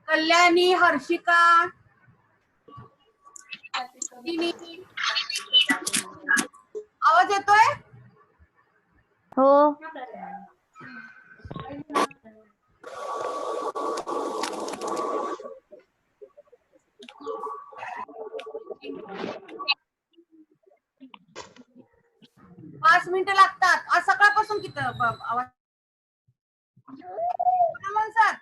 कल्याणी, हर्षिका, आवाज येतोय? हो. पाच मिनिटं लागतात. आज सकाळपासून किती आवाज सर?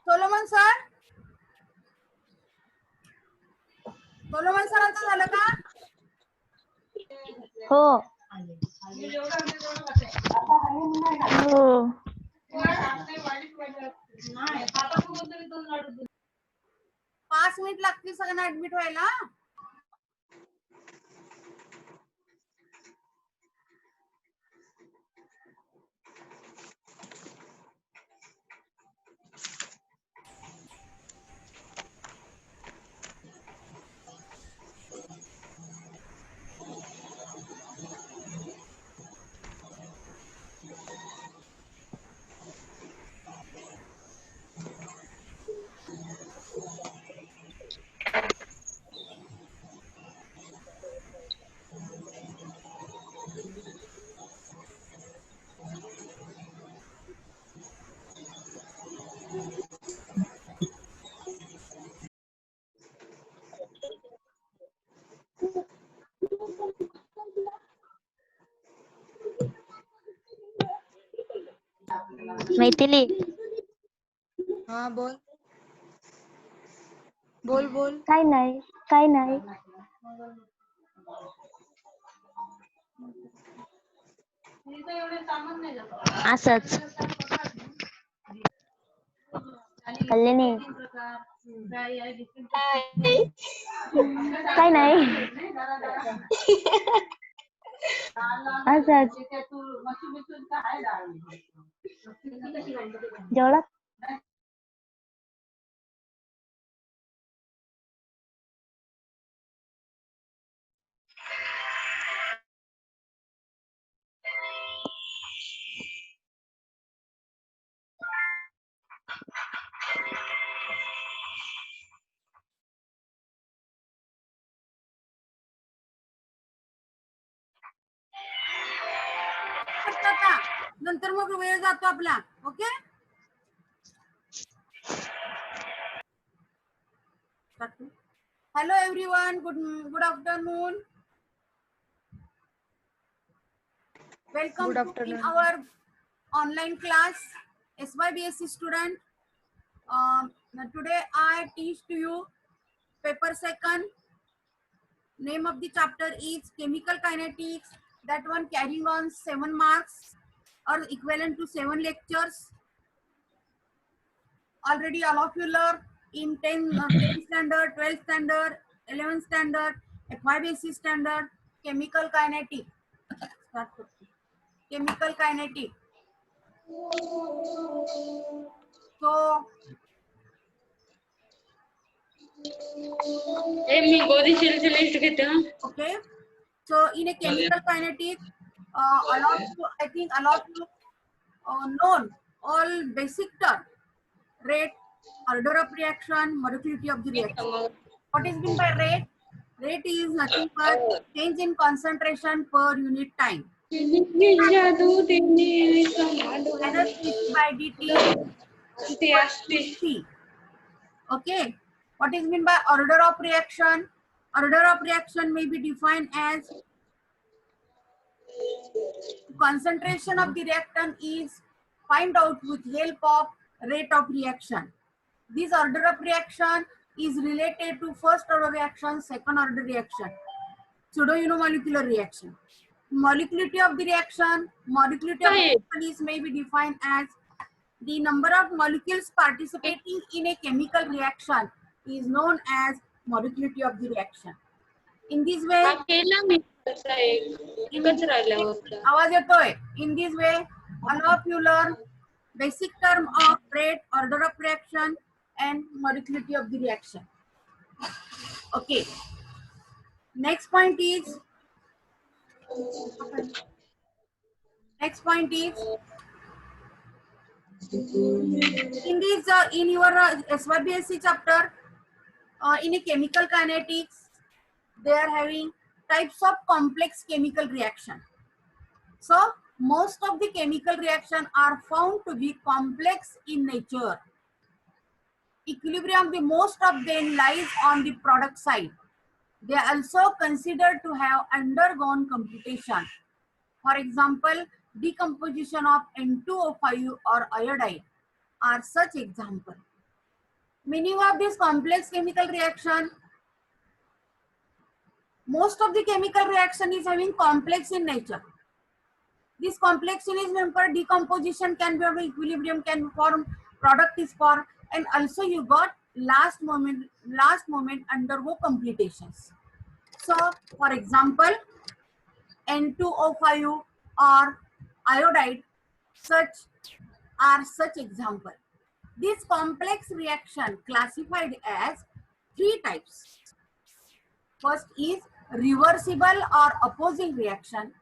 सोलोमन सर, सोलोमन सरांचं झालं का? हो. हो. 5 मिनिट लागतील सगळ्यांना ऍडमिट व्हायला. मैथिली. हा बोल बोल बोल. काय नाही, काय नाही. असंच. कल्याणी. काय नाही. असंच. जेवढा नंतर मग वेळ जातो आपला. Okay, hello everyone, good afternoon, welcome Good to in afternoon. our online class SYBSc student. Today I teach to you paper second. Name of the chapter is chemical kinetics. That one carrying on 7 marks or equivalent to 7 lectures. Already all of you learned in 10th standard, 12th standard, 11th standard, FYBC standard, chemical kinetic. Chemical kinetic. So, okay. So in a chemical kinetic, a lot you known all basic term, rate, order of reaction, molecularity of the reaction. What is meant by rate? Rate is nothing but change in concentration per unit time. Minus dC by dt equal to C. Okay. What is meant by order of reaction? Order of reaction may be defined as concentration of the reactant is find out with help of rate of reaction. This order of reaction is related to first order reaction, second order reaction, pseudo-unimolecular reaction. Molecularity of the reaction, molecularity of the reaction may be defined as the number of molecules participating in a chemical reaction is known as molecularity of the reaction. In this way, आवाज येतोय. In this way, all of you learn basic term of rate, order of reaction, and molecularity of the reaction. Okay. Next point is Next point is in this in your SYBSC chapter in a chemical kinetics they are having types of complex chemical reaction. So most of the chemical reaction are found to be complex in nature. Equilibrium, the most of them lies on the product side. They are also considered to have undergone computation. For example, decomposition of N2O5 or iodide are such example. Meaning of this complex chemical reaction, most of the chemical reaction is having complex in nature. This complexity is member decomposition can be of equilibrium can form product is formed, and also you got last moment undergo computations. So for example, N2O5 or iodide such example. This complex reaction classified as three types. First is reversible or opposing reaction.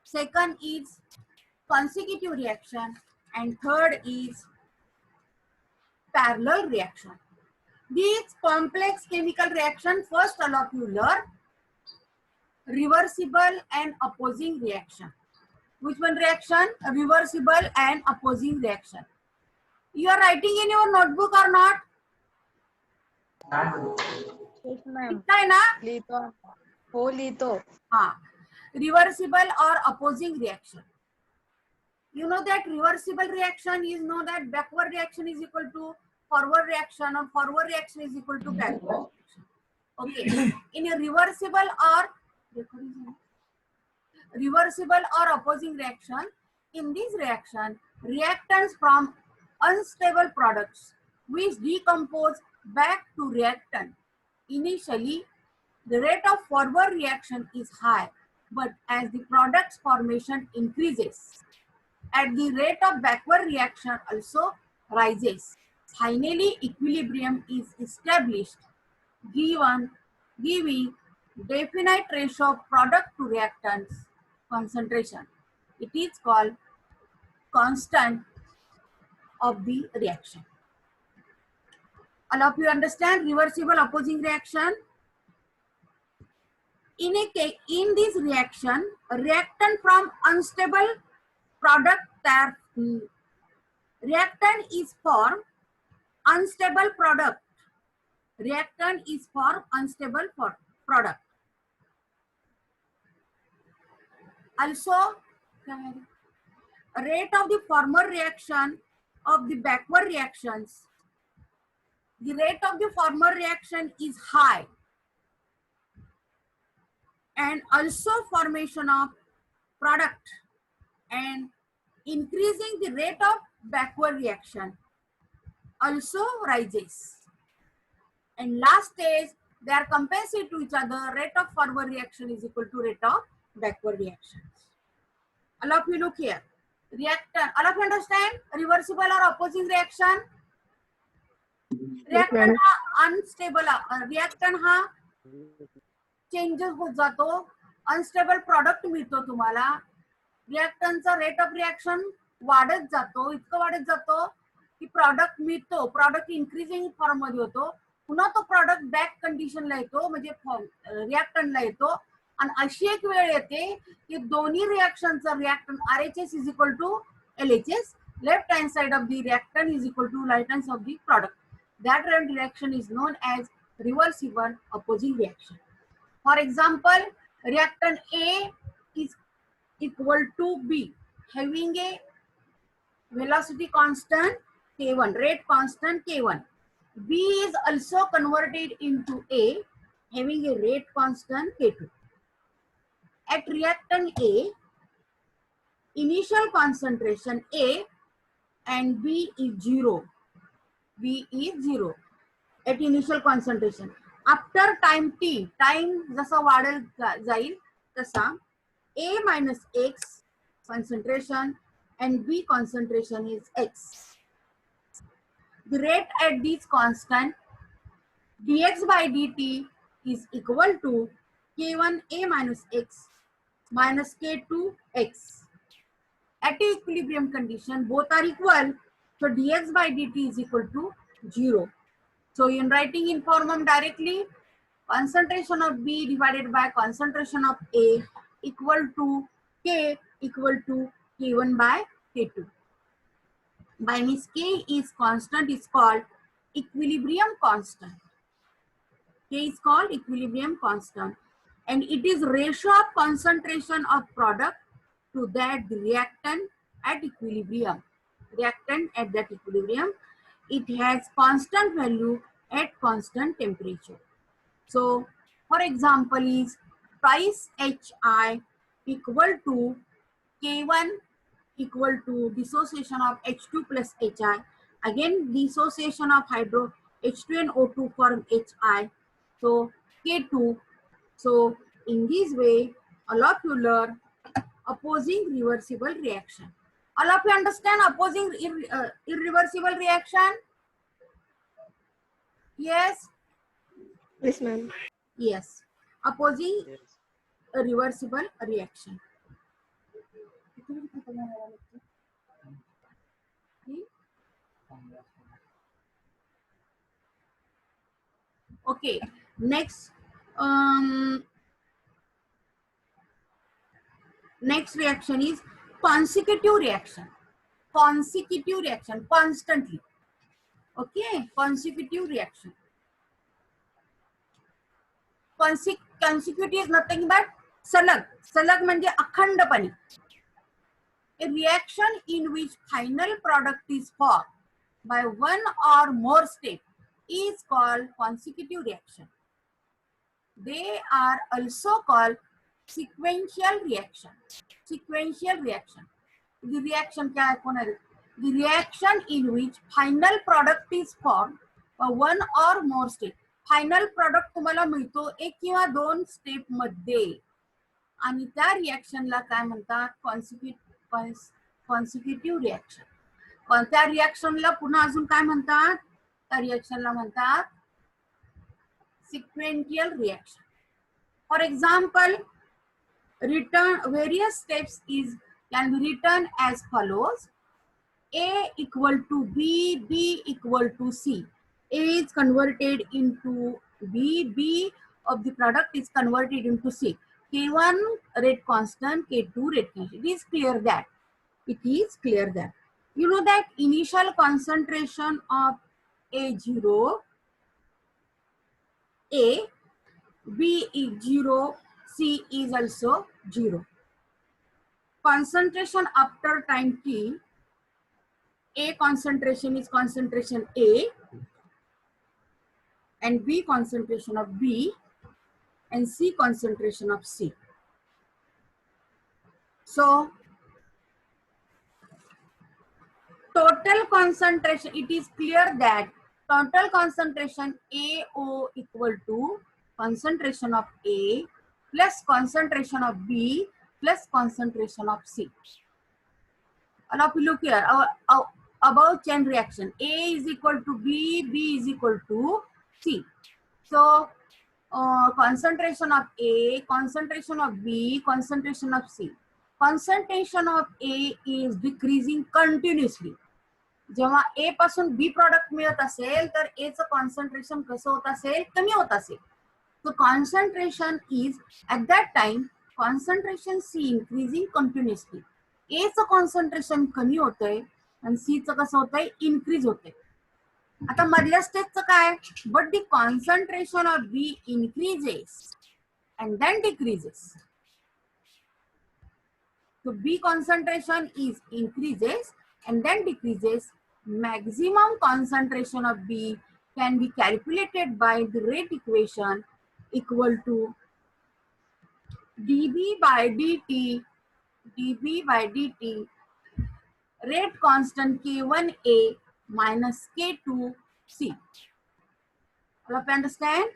Second is consecutive reaction, and third is parallel reaction. These complex chemical reaction first all of you learn reversible and opposing reaction. Which one reaction? Reversible and opposing reaction. You are writing in your notebook or not? Yes, ma'am. लिखा है ना? लिहितो. हो लिहितो. हाँ. Reversible or opposing reaction. You know that reversible reaction is know that backward reaction is equal to forward reaction or forward reaction is equal to backward reaction. Okay. In a reversible or opposing reaction, in this reaction, reactants from unstable products which decompose back to reactant. Initially, the rate of forward reaction is high, but as the product's formation increases, at the rate of backward reaction also rises. Finally, equilibrium is established, giving definite ratio of product to reactants concentration. It is called constant of the reaction. All of you understand reversible opposing reaction? In this reaction, reactant from unstable product reactant is formed unstable product. Reactant is formed unstable product. Also, rate of the former reaction of the backward reactions. The rate of the former reaction is high, and also formation of product, and increasing the rate of backward reaction also rises. And last stage, they are compensate to each other. Rate of forward reaction is equal to rate of backward reactions. All of you look here. Reactant. All of you understand? Reversible or opposing reaction? Reactant हा unstable. Reactant हा changes होत जातो. Unstable product मिळतो तुम्हाला. रिएक्टंटचा rate of reaction वाढत जातो. इतकं वाढत जातो की प्रॉडक्ट मिळतो. प्रॉडक्ट इन्क्रीजिंग फॉर्म मध्ये होतो. पुन्हा तो प्रॉडक्ट बॅक कंडिशनला येतो, म्हणजे रिएक्टंटला येतो. आणि अशी एक वेळ येते की दोन्ही रिएक्शनचा reactant RHS is equal to LHS. Left hand side of the reactant is equal to right hand of the product. That reaction is known as reversible opposing reaction. For example, reactant A is equal to B, having a velocity constant K1, rate constant K1. B is also converted into A, having a rate constant K2. At reactant A, initial concentration A and B is 0. B is 0 at initial concentration. After time t, time जसा वाढेल जाईल तसा A minus X concentration and B concentration is X. The rate at this constant dx by dt is equal to K1 A minus X minus K2 X. At equilibrium condition, both are equal. So dx by dt is equal to 0. So in writing in formula directly, concentration of B divided by concentration of A equal to K equal to K1 by K2. By means K is constant is called equilibrium constant. K is called equilibrium constant, and it is ratio of concentration of product to that reactant at equilibrium. Reactant at that equilibrium, it has constant value at constant temperature. So, for example, is twice HI equal to K1 equal to dissociation of H2 plus HI. Again, dissociation of hydro H2 and O2 form HI. So, K2. So, in this way, all of you learn opposing reversible reaction. All of you understand opposing irreversible reaction? Yes? Yes, ma'am. Yes. Opposing a reversible reaction. Okay, next next reaction is consecutive reaction. Consecutive reaction, constantly. Okay, consecutive reaction. Consecutive is nothing but सलग. सलग म्हणजे अखंडपणे. A reaction in which final product is formed by one or more step is called consecutive reaction. They are also called sequential reaction. Sequential reaction. The reaction क्या है कौन है? The reaction in which final product is formed by one or more step. Final product तुम्हाला मिळतो एक किंवा दोन step मध्ये, आणि त्या रिएक्शनला काय म्हणतात? Consecutive reaction. त्या रिएक्शनला पुन्हा अजून काय म्हणतात? त्या रिएक्शनला म्हणतात sequential reaction. For example, various steps can be written as follows: A equal to B, B equal to C. A is converted into B, B of the product is converted into C. K1 rate constant, K2 rate constant. It is clear that. It is clear that. You know that initial concentration of A0, A, B is 0, C is also 0. Concentration after time t, A concentration is concentration A, and B concentration of B, and C concentration of C. So, total concentration, it is clear that total concentration AO equal to concentration of A plus concentration of B plus concentration of C. And now look here, our above chain reaction, A is equal to B, B is equal to C. So, concentration of A, concentration of B, concentration of C. Concentration of A is decreasing continuously. जेव्हा A पासून B product मिळत असेल तर A चं concentration कसं होत असेल? कमी होत असेल. So concentration is at that time concentration C increasing continuously. A चं कॉन्सन्ट्रेशन कमी होतंय आणि C चं कसं होतंय? इन्क्रीज होतंय. आता मधल्या स्टेजचं काय? But the concentration of B increases and then decreases. So B concentration is increases and then decreases. Maximum concentration of B can be calculated by the rate equation equal to dB by dt, rate constant K1A minus K2C. All of you understand?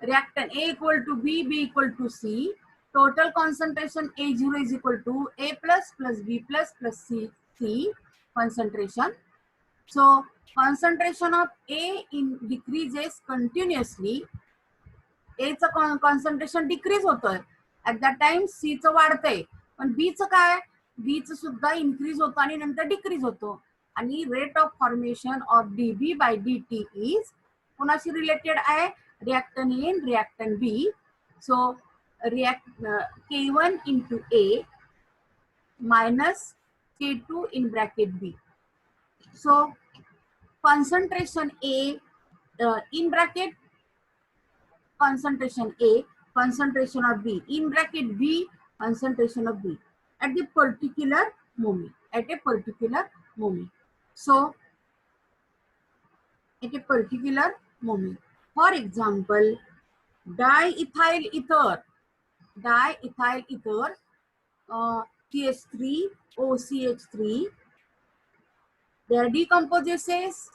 Reactant A equal to B, B equal to C. Total concentration A0 is equal to A plus B plus C concentration. So concentration of A decreases continuously. A चं concentration decrease होतोय. At that time C चं वाढतंय. पण B चं काय? B च सुद्धा increase होतो आणि नंतर डिक्रीज होतो. आणि rate of formation of dB by dt is कोणाशी रिलेटेड आहे? Reactant A and reactant B. So K1 into A minus K2 in bracket B. So concentration A in bracket concentration A, concentration of B in bracket B, concentration of B at the particular moment, at a particular moment. So at a particular moment. For example, diethyl ether, CH3, OCH3, their decompositions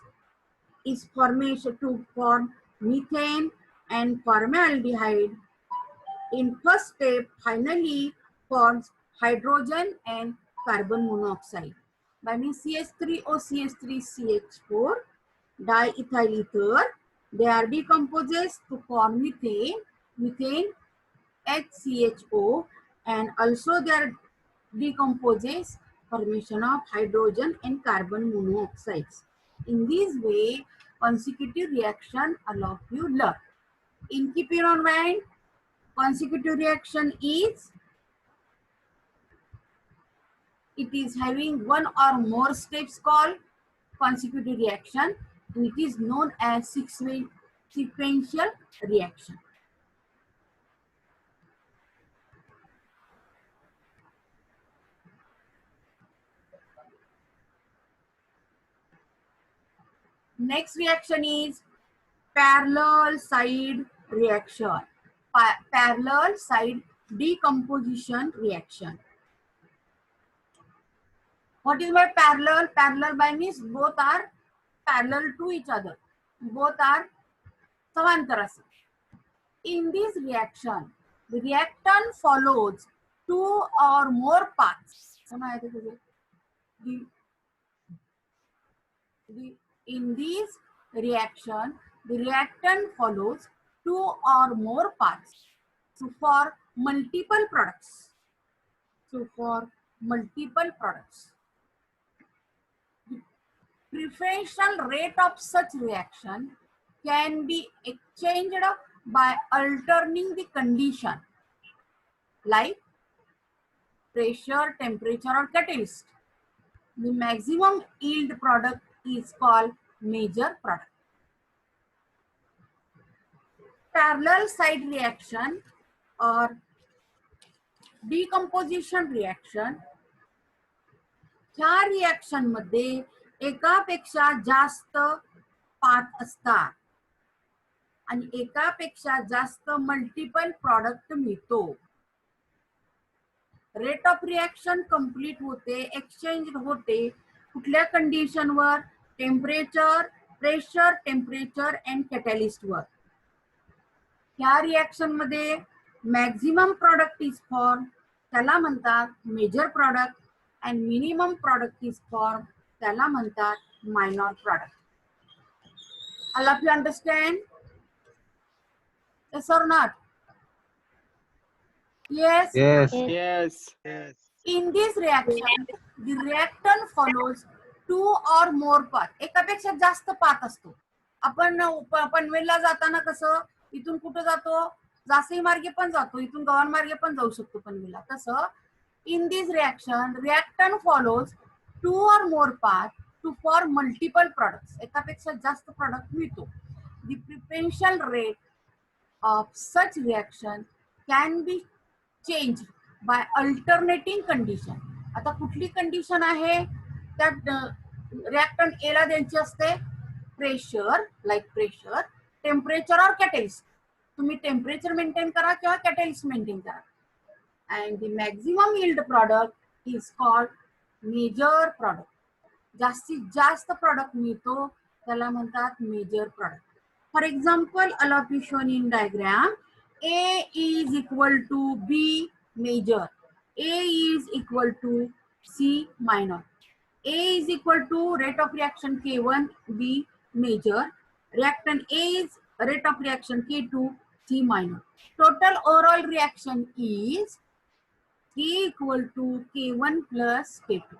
is formation to form methane and formaldehyde. In first step, finally forms hydrogen and carbon monoxide. By means CH3O, CH3, CH4, diethyl ether, they are decomposed to form methane, HCHO, and also they are decomposed formation of hydrogen and carbon monoxides. In this way, consecutive reaction allow you learn. In keep in mind, consecutive reaction is it is having one or more steps called consecutive reaction, and it is known as sequential reaction. Next reaction is parallel side reaction, parallel side decomposition reaction. What is my parallel? Parallel by means both are parallel to each other. Both are samantar. In this reaction, the reactant follows two or more paths. In this reaction, the reactant follows two or more paths to form multiple products. The preferential rate of such reaction can be exchanged by altering the condition like pressure, temperature, or catalyst. The maximum yield product is called major product. Parallel side reaction or decomposition reaction, ह्या reaction मध्ये एकापेक्षा जास्त path असतात आणि एकापेक्षा जास्त multiple product मिळतो. Rate of reaction complete होते, एक्सचेंज होते कुठल्या कंडिशन वर? Temperature, pressure, temperature and catalyst वर. ह्या रिएक्शन मध्ये मॅक्झिमम प्रोडक्ट इज फॉर्म, त्याला म्हणतात major product, and minimum product is formed, त्याला म्हणतात minor product. All of you understand? Yes or not? Yes. Yes. In this reaction, the reactant follows two or more path. एकापेक्षा जास्त path असतो. आपण पनवेलला जाताना कसं इथून कुठं जातो? जासई मार्गे पण जातो, इथून गव्हाण मार्गे पण जाऊ शकतो पनवेलला. तसं in this reaction, reactant follows two or more paths to form multiple products. एकापेक्षा जास्त product मिळतो. The preferential rate of such reaction can be changed by alternating condition. आता कुठली कंडिशन आहे? त्यात reactant A ला द्यायची असते प्रेशर, लाईक प्रेशर, टेम्परेचर और कॅटॅलिस्ट. तुम्ही टेम्परेचर मेंटेन करा किंवा कॅटॅलिस्ट मेंटेन करा. And the maximum yield product is called major product. जास्तीत जास्त प्रोडक्ट मिळतो त्याला म्हणतात major product. For example, all of you shown in diagram, A is equal to B major, A is equal to C minor. A is equal to rate of reaction K1 B major, reactant A is rate of reaction K2 C minor. Total overall reaction is K equal to K1 plus K2.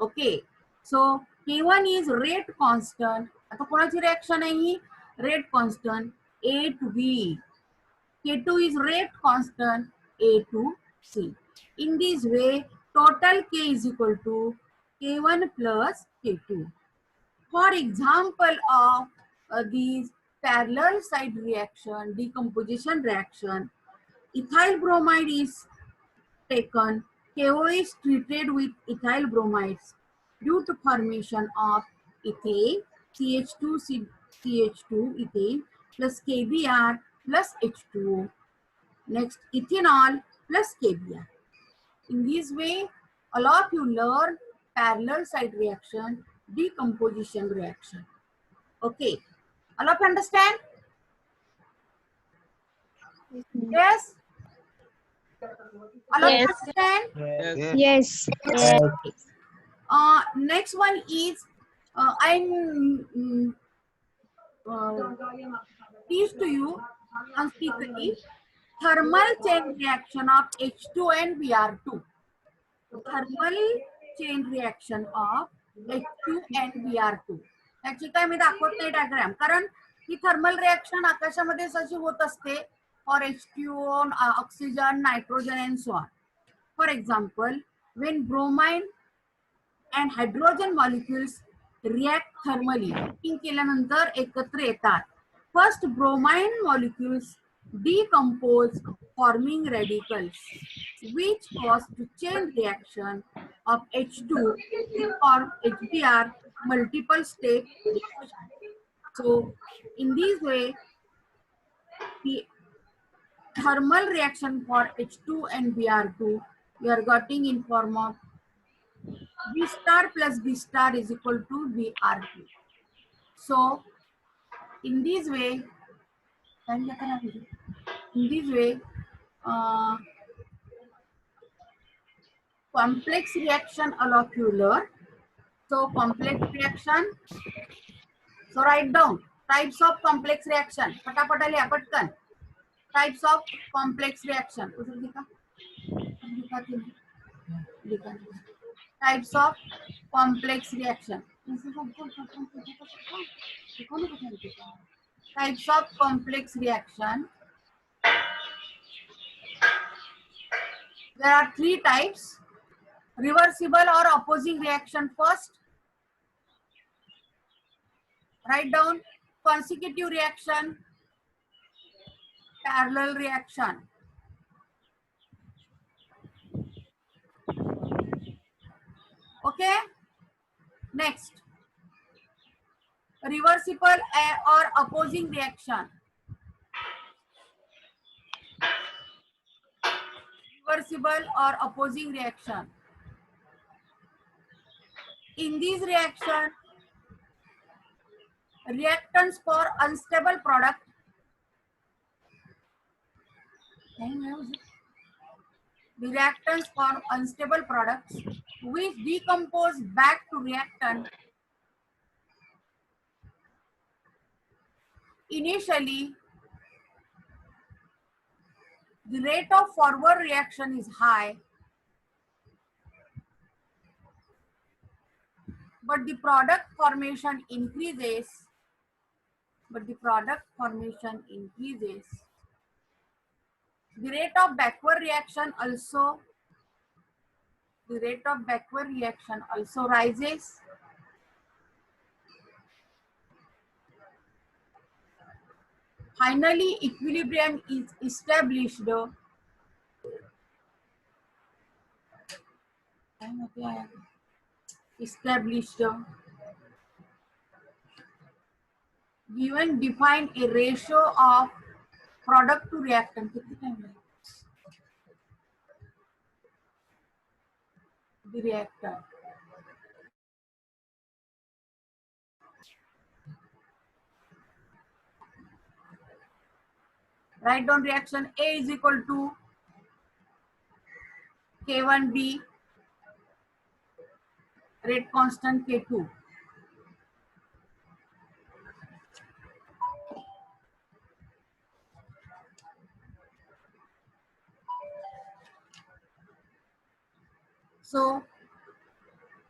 Okay, so K1 is rate constant. आता कोणाची reaction आहे ही? Rate constant A to B. K2 is rate constant A to C. In this way, total K is equal to K1 plus K2. For example of these parallel side reaction, decomposition reaction, ethyl bromide is taken, KO is treated with ethyl bromides due to formation of ethane, CH2 ethane plus KBr plus H2O. Next, ethanol plus KBr. In this way, all of you learn parallel side reaction, decomposition reaction. Okay, all of you understand? Yes? All of you Yes. understand? Yes. Yes. Next one is teach to you on secretly thermal chain reaction of H2 and Br2. Thermal chain reaction of H2 and Br2. त्याची काय मी दाखवत नाही diagram, कारण ही thermal reaction आकाशामध्ये अशी होत असते for H2O, oxygen, nitrogen and so on. For example, when bromine and hydrogen molecules react thermally, heating केल्यानंतर एकत्र येतात. First, bromine molecules decompose forming radicals, which cause the chain reaction of H2 to form HBr multiple step reaction. So, in this way, the thermal reaction for H2 and Br2 we are getting in form of B star plus B star is equal to Br2. So, in this way, complex reaction allocular. So, complex reaction. So, write down types of complex reaction. पटापटा लिया पटकन. Types of complex reaction. Types of complex reaction. Types of complex reaction. There are three types. Reversible or opposing reaction first. Write down consecutive reaction, parallel reaction. Okay. Next, reversible or opposing reaction. Reversible or opposing reaction. In this reaction, reactants for unstable product. The reactants for unstable products which decompose back to reactant. Initially, the rate of forward reaction is high, but the product formation increases. The rate of backward reaction also rises. Finally, equilibrium is established. Given define a ratio of product to reactant. The reactor. Write down reaction A is equal to K1B, rate constant K2. So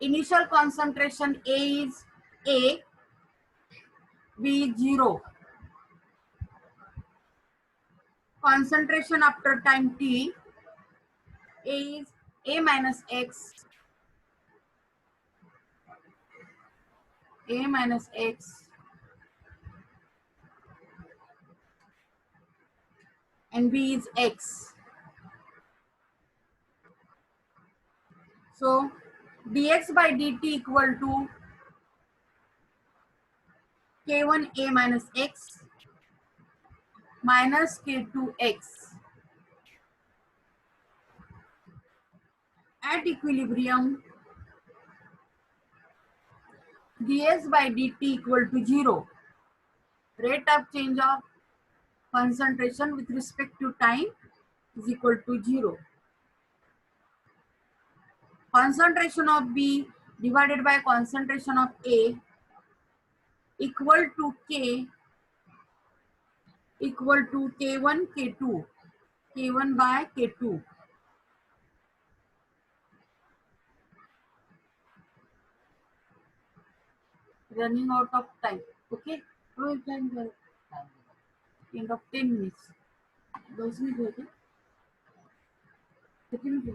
initial concentration A is A, B is 0. Concentration after time t, A is A minus x, A minus x, and B is x. So dx by dt equal to k1 a minus x minus k2x. At equilibrium, ds by dt equal to 0. Rate of change of concentration with respect to time is equal to 0. Concentration of B divided by concentration of A equal to K equal to K1 K2, K1 by K2. Running out of time. Okay, we'll plan the end of 10 minutes. Those we go there. Second day.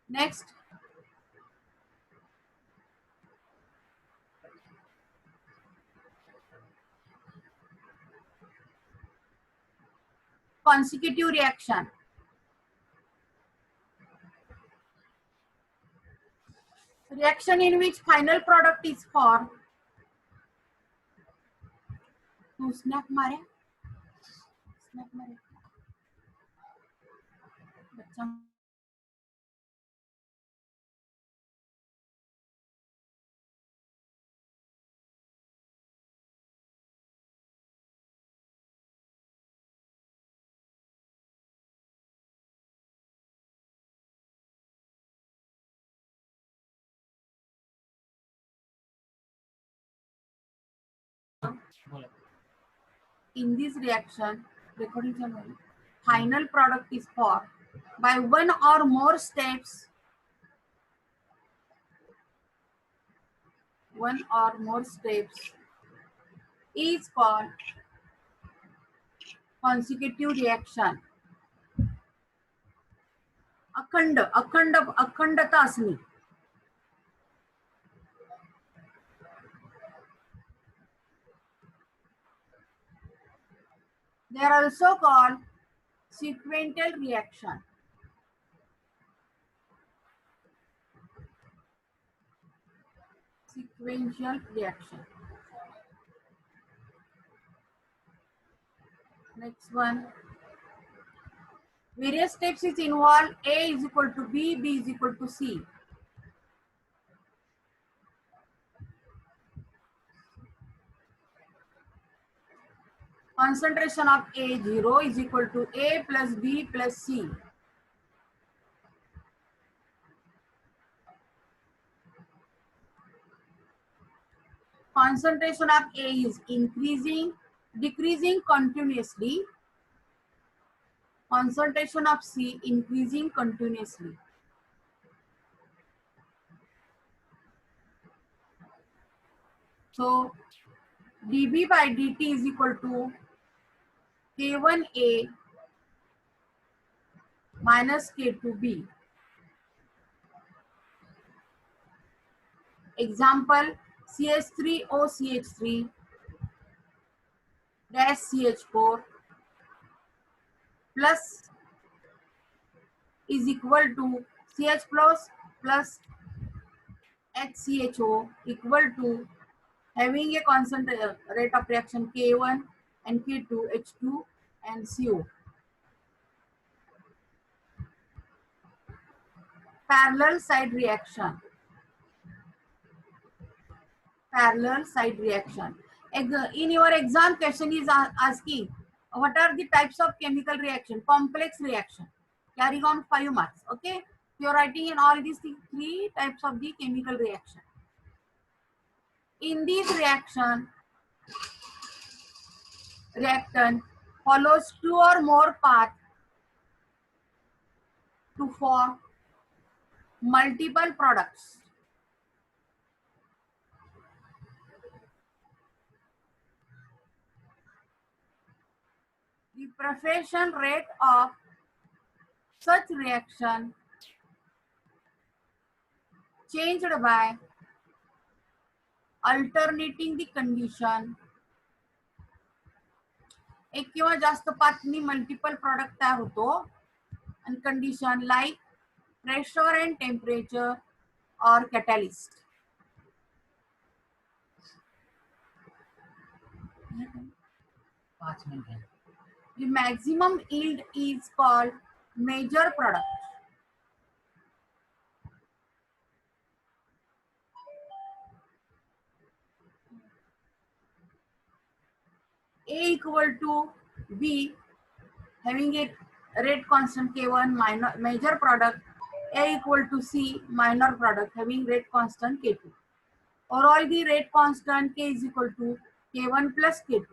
Next, consecutive reaction. Reaction in which final product is formed. तू snap मारे बच्चा in this reaction, recording chalo hai. Final product is formed by one or more steps. One or more steps is called consecutive reaction. अखंडता असली. They are also called sequential reaction. Sequential reaction. Next one. Various steps is involved. A is equal to B, B is equal to C. Concentration of A0 is equal to A plus B plus C. Concentration of A is increasing, decreasing continuously. Concentration of C increasing continuously. So dB by dt is equal to K1A minus K2B. Example, CH3OCH3 dash CH4 plus is equal to CH plus HCHO equal to having a constant rate of reaction K1 and K2, H2 and CO. Parallel side reaction. Parallel side reaction. In your exam question is asking what are the types of chemical reaction? Complex reaction. Carrying on 5 marks. Okay. You are writing in all these three types of the chemical reaction. In this reaction, reactant follows two or more paths to form multiple products. The preparation rate of such reaction changed by alternating the condition. एक किंवा जास्त पाथनी multiple product तयार होतो and condition like pressure and temperature or catalyst. The maximum yield is called major product. A equal to B having a rate constant K1 minor major product, A equal to C minor product having rate constant K2. Or all the rate constant K is equal to K1 plus K2.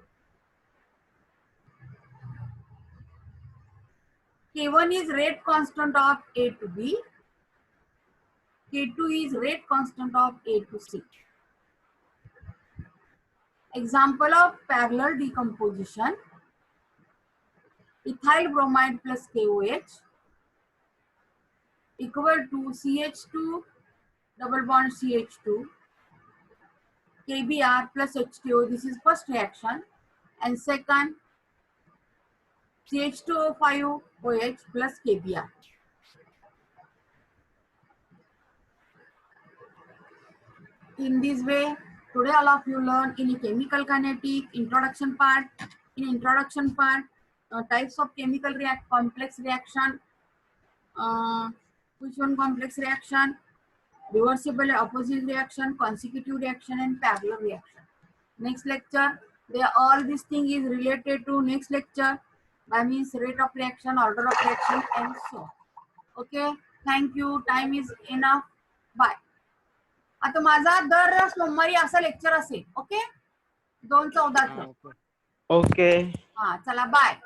K1 is rate constant of A to B. K2 is rate constant of A to C. Example of parallel decomposition. Ethyl bromide plus KOH equal to CH2 double bond CH2 KBr plus H2O. This is first reaction, and second CH2O5OH plus KBr. In this way, today all of you learn in a chemical kinetic introduction part. In introduction part, types of chemical complex reaction. Which one? Complex reaction, reversible opposite reaction, consecutive reaction, and parallel reaction. Next lecture, all this thing is related to next lecture. That means rate of reaction, order of reaction, and so on. Okay, thank you. Time is enough. Bye. आता माझा दर सोमवारी असा lecture असेल. Okay, 2:14. Okay. हा, चला bye.